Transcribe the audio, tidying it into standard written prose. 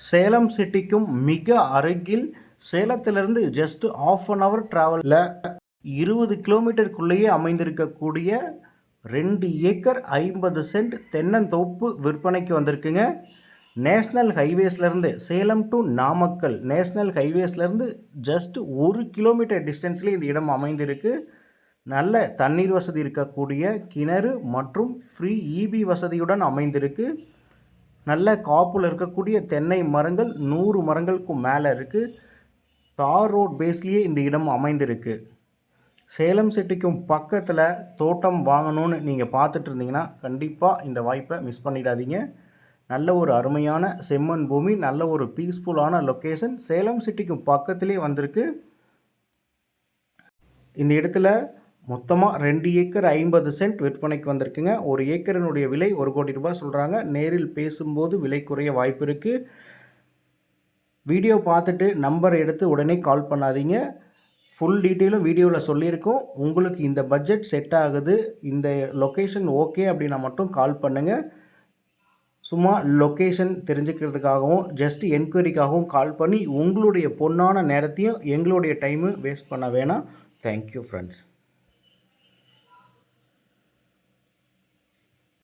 சேலம் சிட்டிக்கும் மிக அருகில் சேலத்திலிருந்து ஜஸ்ட் ½ அன் ஹவர் ட்ராவலில் 20 கிலோமீட்டருக்குள்ளேயே அமைந்திருக்கக்கூடிய 2 ஏக்கர் 50 சென்ட் தென்னந்தோப்பு விற்பனைக்கு வந்திருக்குங்க. நேஷ்னல் ஹைவேஸ்லேருந்து சேலம் டு நாமக்கல் நேஷ்னல் ஹைவேஸ்லேருந்து ஜஸ்ட் 1 கிலோமீட்டர் டிஸ்டன்ஸ்லேயே இந்த இடம் அமைந்திருக்கு. நல்ல தண்ணீர் வசதி இருக்கக்கூடிய கிணறு மற்றும் ஃப்ரீ இபி வசதியுடன் அமைந்திருக்கு. நல்ல காப்பில் இருக்கக்கூடிய தென்னை மரங்கள் 100 மரங்களுக்கும் மேலே இருக்குது. தார் ரோட் பேஸ்லேயே இந்த இடம் அமைந்திருக்கு. சேலம் சிட்டிக்கும் பக்கத்தில் தோட்டம் வாங்கணும்னு நீங்கள் பார்த்துட்டு இருந்தீங்கன்னா கண்டிப்பாக இந்த வாய்ப்பை மிஸ் பண்ணிடாதீங்க. நல்ல ஒரு அருமையான செம்மண் பூமி, நல்ல ஒரு பீஸ்ஃபுல்லான லொக்கேஷன், சேலம் சிட்டிக்கும் பக்கத்திலே வந்திருக்கு. இந்த இடத்துல மொத்தமாக 2 ஏக்கர் 50 சென்ட் விற்பனைக்கு வந்திருக்குங்க. ஒரு ஏக்கரினுடைய விலை 1 கோடி ரூபாய் சொல்கிறாங்க. நேரில் பேசும்போது விலை குறைய வாய்ப்பு இருக்குது. வீடியோ பார்த்துட்டு நம்பர் எடுத்து உடனே கால் பண்ணாதீங்க. ஃபுல் டீட்டெயிலும் வீடியோவில் சொல்லியிருக்கோம். உங்களுக்கு இந்த பட்ஜெட் செட் ஆகுது, இந்த லொக்கேஷன் ஓகே அப்படின்னா மட்டும் கால் பண்ணுங்கள். சும்மா லொக்கேஷன் தெரிஞ்சுக்கிறதுக்காகவும் ஜஸ்ட் என்கொயரிக்காகவும் கால் பண்ணி உங்களுடைய பொன்னான நேரத்தையும் எங்களுடைய டைமு வேஸ்ட் பண்ண வேணாம். Thank you friends.